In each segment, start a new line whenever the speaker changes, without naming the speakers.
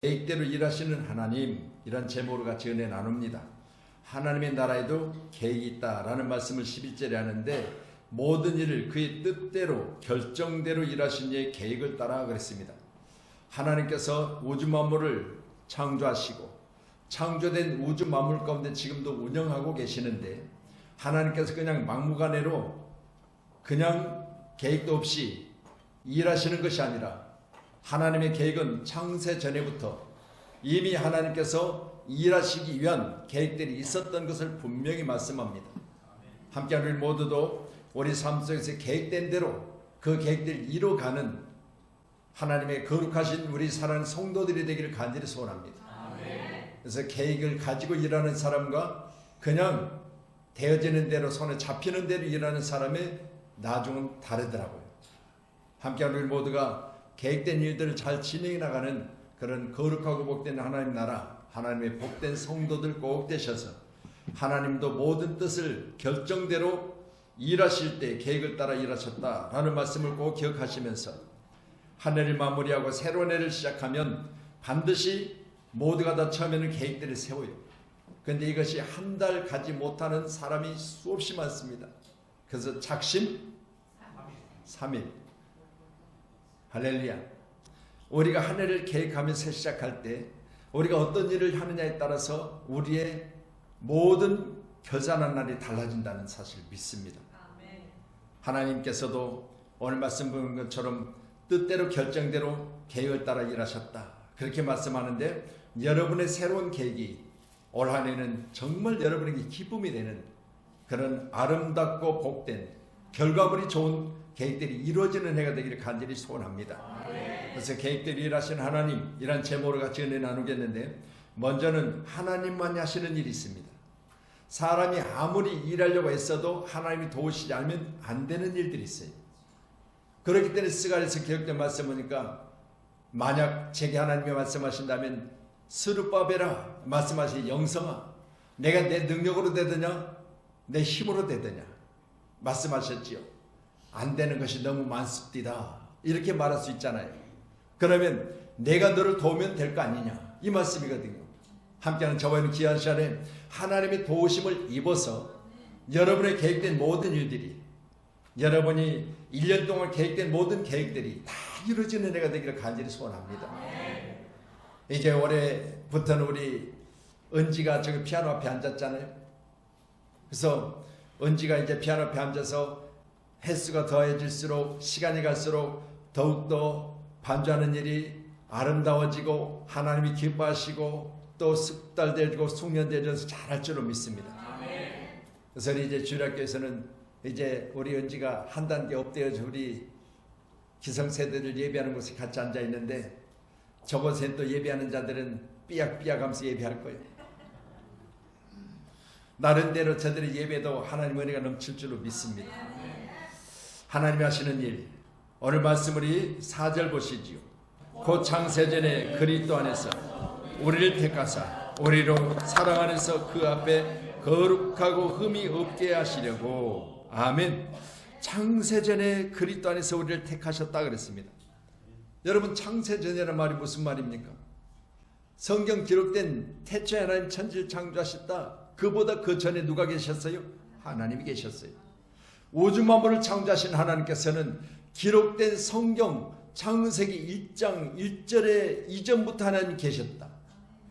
계획대로 일하시는 하나님, 이런 제목으로 같이 은혜 나눕니다. 하나님의 나라에도 계획이 있다라는 말씀을 11절에 하는데, 모든 일을 그의 뜻대로 결정대로 일하신 이의 계획을 따라 그랬습니다. 하나님께서 우주 만물을 창조하시고 창조된 우주 만물 가운데 지금도 운영하고 계시는데, 하나님께서 그냥 막무가내로 그냥 계획도 없이 일하시는 것이 아니라, 하나님의 계획은 창세 전에부터 이미 하나님께서 일하시기 위한 계획들이 있었던 것을 분명히 말씀합니다. 함께하는 우리 모두도 우리 삶 속에서 계획된 대로 그 계획들을 이뤄가는 하나님의 거룩하신 우리 사랑하는 성도들이 되기를 간절히 소원합니다. 그래서 계획을 가지고 일하는 사람과 그냥 되어지는 대로 손에 잡히는 대로 일하는 사람의 나중은 다르더라고요. 함께하는 우리 모두가 계획된 일들을 잘 진행해 나가는 그런 거룩하고 복된 하나님 나라, 하나님의 복된 성도들 꼭 되셔서 하나님도 모든 뜻을 결정대로 일하실 때 계획을 따라 일하셨다라는 말씀을 꼭 기억하시면서, 한 해를 마무리하고 새로운 해를 시작하면 반드시 모두가 다 처음에는 계획들을 세워요. 그런데 이것이 한 달 가지 못하는 사람이 수없이 많습니다. 그래서 작심 3일. 할렐루야. 우리가 한 해를 계획하면서 시작할 때 우리가 어떤 일을 하느냐에 따라서 우리의 모든 결산한 날이 달라진다는 사실을 믿습니다. 하나님께서도 오늘 말씀 보는 것처럼 뜻대로 결정대로 계획을 따라 일하셨다, 그렇게 말씀하는데, 여러분의 새로운 계획이 올 한 해는 정말 여러분에게 기쁨이 되는 그런 아름답고 복된 결과물이 좋은 계획들이 이루어지는 해가 되기를 간절히 소원합니다. 그래서 계획대로 일하시는 하나님, 이란 제목으로 같이 은혜 나누겠는데, 먼저는 하나님만이 하시는 일이 있습니다. 사람이 아무리 일하려고 했어도 하나님이 도우시지 않으면 안 되는 일들이 있어요. 그렇기 때문에 스가랴서 기록된 말씀 보니까, 만약 제게 하나님이 말씀하신다면 스룹바벨아, 말씀하신 영성아, 내가 내 능력으로 되느냐 내 힘으로 되느냐 말씀하셨지요. 안 되는 것이 너무 많습니다, 이렇게 말할 수 있잖아요. 그러면 내가 너를 도우면 될 거 아니냐, 이 말씀이거든요. 함께하는 저와 있는 귀한 시간에 하나님의 도우심을 입어서 여러분의 계획된 모든 일들이, 여러분이 1년 동안 계획된 모든 계획들이 다 이루어지는 해가 되기를 간절히 소원합니다. 이제 올해부터는 우리 은지가 저기 피아노 앞에 앉았잖아요. 그래서 은지가 이제 피아노 앞에 앉아서 횟수가 더해질수록, 시간이 갈수록 더욱더 반주하는 일이 아름다워지고 하나님이 기뻐하시고 또 숙달되고 숙련되어서 잘할 줄로 믿습니다. 그래서 이제 주일학교에서는 이제 우리 은지가 한 단계 업되어서 우리 기성세대들 예배하는 곳에 같이 앉아 있는데, 저곳에 또 예배하는 자들은 삐약삐약하면서 예배할 거예요. 나름대로 저들의 예배도 하나님 은혜가 넘칠 줄로 믿습니다. 하나님이 하시는 일, 오늘 말씀 우리 4절 보시지요. 곧 창세전에 그리스도 안에서 우리를 택하사 우리로 사랑 안에서 그 앞에 거룩하고 흠이 없게 하시려고. 아멘. 창세전에 그리스도 안에서 우리를 택하셨다 그랬습니다. 여러분, 창세전이라는 말이 무슨 말입니까? 성경 기록된 태초에 하나님 천지를 창조하셨다, 그보다 그 전에 누가 계셨어요? 하나님이 계셨어요. 우주 만물을 창조하신 하나님께서는 기록된 성경 창세기 1장 1절에 이전부터 하나님이 계셨다.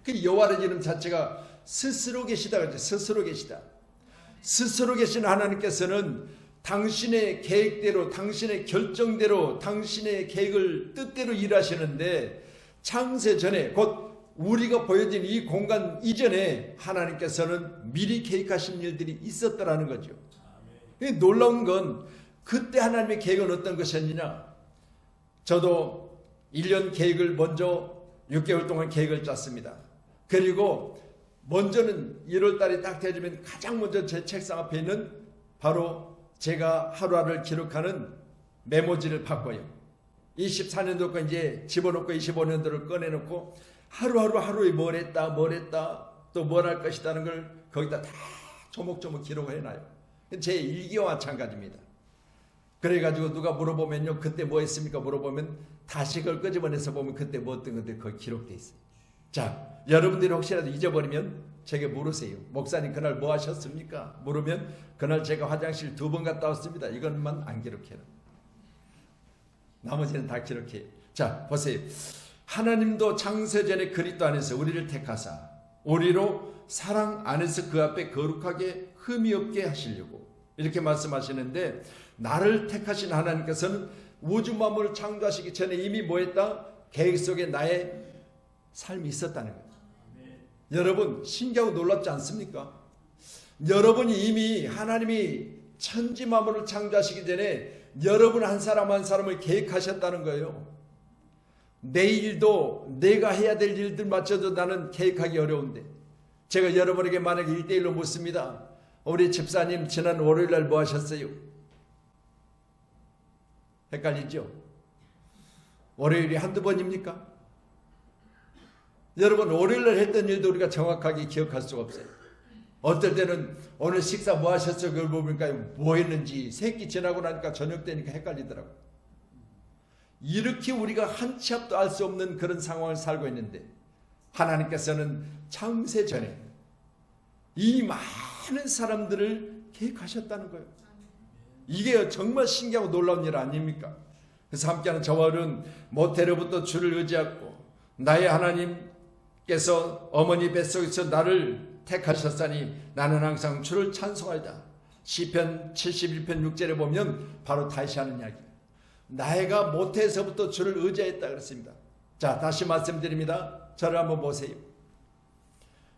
그 여호와라는 이름 자체가 스스로 계시다 그러죠. 스스로 계시다. 스스로 계신 하나님께서는 당신의 계획대로, 당신의 결정대로, 당신의 계획을 뜻대로 일하시는데, 창세 전에, 곧 우리가 보여진 이 공간 이전에 하나님께서는 미리 계획하신 일들이 있었더라는 거죠. 놀라운 건, 그때 하나님의 계획은 어떤 것이었느냐. 저도 1년 계획을 먼저 6개월 동안 계획을 짰습니다. 그리고 먼저는 1월 달이 딱 되어지면 가장 먼저 제 책상 앞에 있는 바로 제가 하루하루를 기록하는 메모지를 바꿔요. 24년도가 이제 집어넣고 25년도를 꺼내놓고 하루에 뭘 했다 또 뭘 할 것이다는 걸 거기다 다 조목조목 기록을 해놔요. 제 일기와 마찬가지입니다. 그래가지고 누가 물어보면요, 그때 뭐 했습니까 물어보면 다시 그걸 끄집어내서 보면 그때 뭐 어떤 건데 거기 기록돼 있어요. 자, 여러분들이 혹시라도 잊어버리면 제게 물으세요. 목사님 그날 뭐 하셨습니까? 물으면 그날 제가 화장실 2번 갔다 왔습니다. 이것만 안 기록해요. 나머지는 다 기록해요. 자, 보세요. 하나님도 창세전에 그리스도 안에서 우리를 택하사 우리로 사랑 안에서 그 앞에 거룩하게 흠이 없게 하시려고 이렇게 말씀하시는데, 나를 택하신 하나님께서는 우주 만물을 창조하시기 전에 이미 뭐 했다? 계획 속에 나의 삶이 있었다는 거예요. 여러분 신기하고 놀랍지 않습니까? 여러분이 이미 하나님이 천지 만물을 창조하시기 전에 여러분 한 사람 한 사람을 계획하셨다는 거예요. 내 일도 내가 해야 될 일들마저도 나는 계획하기 어려운데, 제가 여러분에게 만약에 1대1로 묻습니다. 우리 집사님 지난 월요일날 뭐 하셨어요? 헷갈리죠? 월요일이 한두 번입니까? 여러분 월요일날 했던 일도 우리가 정확하게 기억할 수가 없어요. 어떨 때는 오늘 식사 뭐 하셨어요? 그걸 보니까 뭐 했는지 새끼 지나고 나니까 저녁 되니까 헷갈리더라고요. 이렇게 우리가 한 치 앞도 알 수 없는 그런 상황을 살고 있는데, 하나님께서는 창세 전에 이 많은 사람들을 계획하셨다는 거예요. 이게 정말 신기하고 놀라운 일 아닙니까? 그래서 함께하는 저와 여러분, 모태로부터 주를 의지하고 나의 하나님께서 어머니 뱃속에서 나를 택하셨사니 나는 항상 주를 찬송하리다. 시편 71편 6절에 보면 바로 다시 하는 이야기예요. 나이가 모태에서부터 주를 의지했다 그랬습니다. 자, 다시 말씀드립니다. 저를 한번 보세요.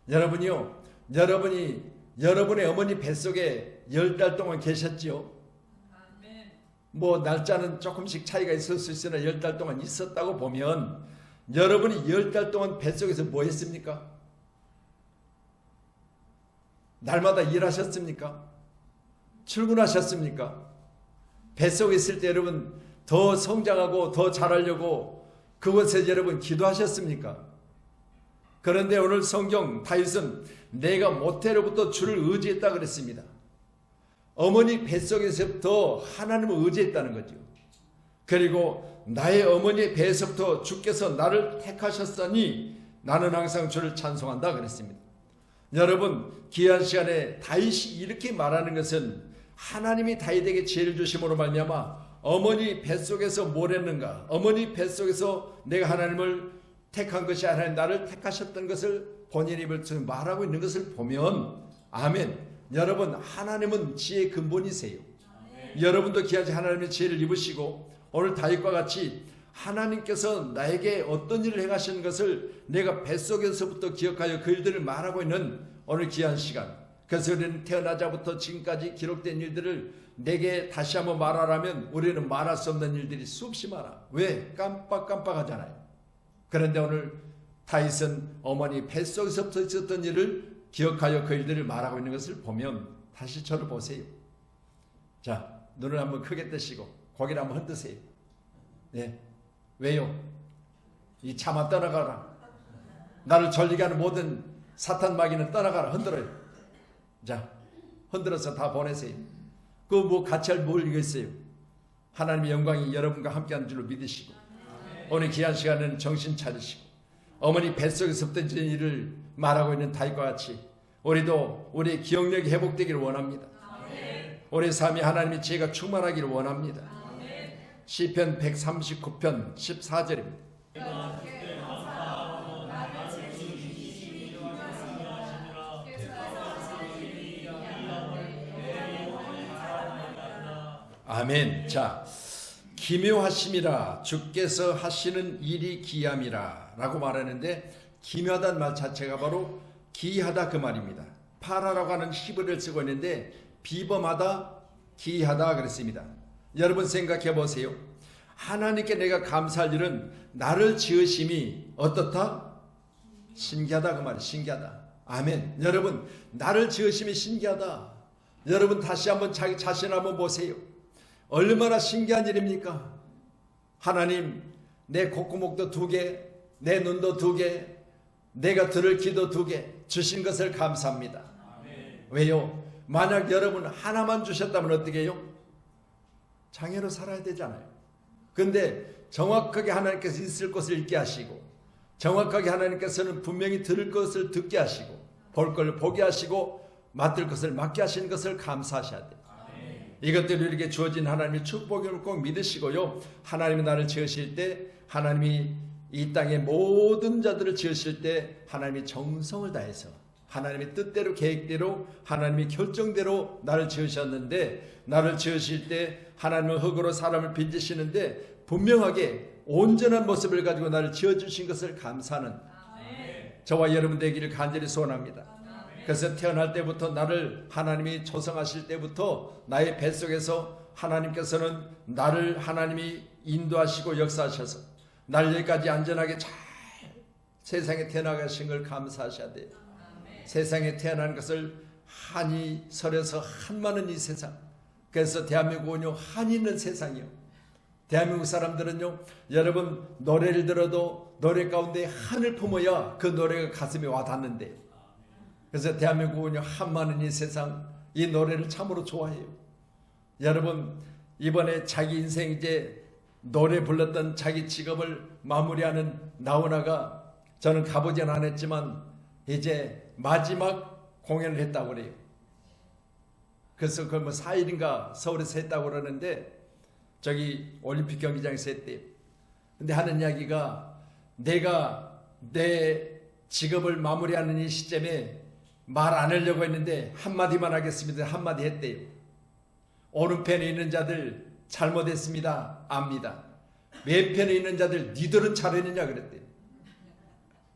여러분이요, 여러분의 어머니 뱃속에 10달 동안 계셨지요. 뭐 날짜는 조금씩 차이가 있을 수 있으나 10달 동안 있었다고 보면, 여러분이 10달 동안 뱃속에서 뭐 했습니까? 날마다 일하셨습니까? 출근하셨습니까? 뱃속에 있을 때 여러분 더 성장하고 더 잘하려고 그곳에 여러분 기도하셨습니까? 그런데 오늘 성경 다윗은 내가 모태로부터 주를 의지했다 그랬습니다. 어머니 뱃속에서부터 하나님을 의지했다는 거죠. 그리고 나의 어머니 배에서부터 주께서 나를 택하셨으니 나는 항상 주를 찬송한다 그랬습니다. 여러분 귀한 시간에 다윗이 이렇게 말하는 것은 하나님이 다윗에게 지혜를 주심으로 말미암아 어머니 뱃속에서 뭘 했는가, 어머니 뱃속에서 내가 하나님을 택한 것이 아니라 나를 택하셨던 것을 본인의 입을 통해 말하고 있는 것을 보면, 아멘. 여러분 하나님은 지혜의 근본이세요. 여러분도 귀하지 하나님의 지혜를 입으시고 오늘 다윗과 같이 하나님께서 나에게 어떤 일을 행하시는 것을 내가 뱃속에서부터 기억하여 그 일들을 말하고 있는 오늘 귀한 시간. 그래서 우리는 태어나자부터 지금까지 기록된 일들을 내게 다시 한번 말하라면 우리는 말할 수 없는 일들이 수없이 많아. 왜? 깜빡깜빡하잖아요. 그런데 오늘 다윗은 어머니 뱃속에서부터 있었던 일을 기억하여 그 일들을 말하고 있는 것을 보면, 다시 저를 보세요. 자, 눈을 한번 크게 뜨시고 고개를 한번 흔드세요. 네. 왜요? 이 차만 떠나가라. 나를 졸리게 하는 모든 사탄 마귀는 떠나가라. 흔들어요. 자, 흔들어서 다 보내세요. 그 뭐 같이 할 뭘 이겠어요? 하나님의 영광이 여러분과 함께하는 줄로 믿으시고 오늘 귀한 시간은 정신 차리시고 어머니 뱃속에서부터 있는 일을 말하고 있는 다윗과 같이 우리도 우리의 기억력이 회복되기를 원합니다. 우리의 삶이 하나님의 지혜가 충만하기를 원합니다. 시편 139편 14절입니다. 아멘. 자, 기묘하심이라 주께서 하시는 일이 기함이라 라고 말하는데, 기묘하다는 말 자체가 바로 기이하다 그 말입니다. 파라라고 하는 히브리를 쓰고 있는데 비범하다, 기이하다 그랬습니다. 여러분 생각해 보세요. 하나님께 내가 감사할 일은 나를 지으심이 어떻다? 신기하다 그 말이에요. 신기하다. 아멘. 여러분 나를 지으심이 신기하다. 여러분 다시 한번 자기 자신을 한번 보세요. 얼마나 신기한 일입니까? 하나님 내 콧구멍도 2개, 내 눈도 2개, 내가 들을 귀도 2개 주신 것을 감사합니다. 아멘. 왜요? 만약 여러분 하나만 주셨다면 어떻게 해요? 장애로 살아야 되잖아요. 근데 정확하게 하나님께서 있을 곳을 있게 하시고 정확하게 하나님께서는 분명히 들을 것을 듣게 하시고 볼 걸 보게 하시고 맡을 것을 맡게 하시는 것을 감사하셔야 돼요. 이것들이 우리에게 주어진 하나님의 축복을 꼭 믿으시고요. 하나님이 나를 지으실 때, 하나님이 이 땅의 모든 자들을 지으실 때 하나님이 정성을 다해서 하나님의 뜻대로 계획대로 하나님의 결정대로 나를 지으셨는데, 나를 지으실 때 하나님은 흙으로 사람을 빚으시는데 분명하게 온전한 모습을 가지고 나를 지어주신 것을 감사하는 저와 여러분 되기를 간절히 소원합니다. 그래서 태어날 때부터 나를 하나님이 조성하실 때부터 나의 뱃속에서 하나님께서는 나를 하나님이 인도하시고 역사하셔서 나를 여기까지 안전하게 잘 세상에 태어나가신 걸 감사하셔야 돼요. 세상에 태어난 것을 한이 서려서 한 많은 이 세상, 그래서 대한민국은요 한이 있는 세상이요. 대한민국 사람들은요, 여러분 노래를 들어도 노래 가운데 한을 품어야 그 노래가 가슴에 와닿는데요. 그래서 대한민국은요 한 많은 이 세상, 이 노래를 참으로 좋아해요. 여러분 이번에 자기 인생 이제 노래 불렀던 자기 직업을 마무리하는 나훈아가, 저는 가보진 않았지만 이제 마지막 공연을 했다고 그래요. 그래서 그걸 뭐 4일인가 서울에서 했다고 그러는데 저기 올림픽 경기장에서 했대요. 근데 하는 이야기가, 내가 내 직업을 마무리하는 이 시점에 말 안 하려고 했는데 한마디만 하겠습니다. 한마디 했대요. 오른편에 있는 자들 잘못했습니다. 압니다. 왼편에 있는 자들 니들은 잘했느냐 그랬대요.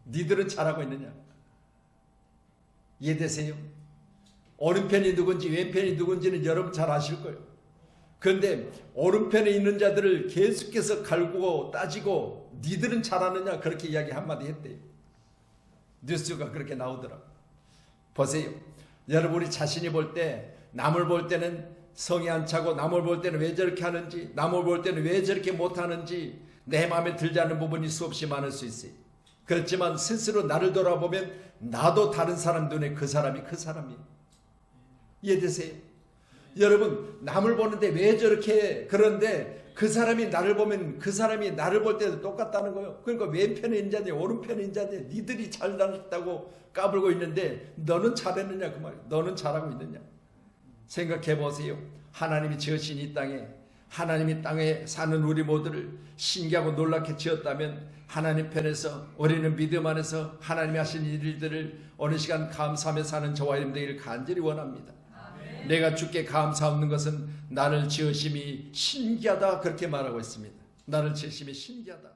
니들은 잘하고 있느냐. 이해되세요? 오른편이 누군지 왼편이 누군지는 여러분 잘 아실 거예요. 그런데 오른편에 있는 자들을 계속해서 갈구고 따지고 니들은 잘하느냐 그렇게 이야기 한마디 했대요. 뉴스가 그렇게 나오더라고요. 보세요. 여러분 우리 자신이 볼 때, 남을 볼 때는 성이 안 차고 남을 볼 때는 왜 저렇게 하는지, 남을 볼 때는 왜 저렇게 못하는지 내 마음에 들지 않는 부분이 수없이 많을 수 있어요. 그렇지만 스스로 나를 돌아보면 나도 다른 사람 눈에 그 사람이 그 사람이에요. 이해되세요? 여러분 남을 보는데 왜 저렇게, 그런데 그 사람이 나를 보면 그 사람이 나를 볼 때도 똑같다는 거예요. 그러니까 왼편에 있는 자들 오른편에 있는 자들 니들이 잘났다고 까불고 있는데 너는 잘했느냐 그 말이에요. 너는 잘하고 있느냐. 생각해 보세요. 하나님이 지으신 이 땅에, 하나님이 땅에 사는 우리 모두를 신기하고 놀랍게 지었다면 하나님 편에서 우리는 믿음 안에서 하나님이 하신 일들을 어느 시간 감사하며 사는 저와 여러분 되기를 간절히 원합니다. 아멘. 내가 주께 감사 없는 것은 나를 지으심이 신기하다 그렇게 말하고 있습니다. 나를 지으심이 신기하다.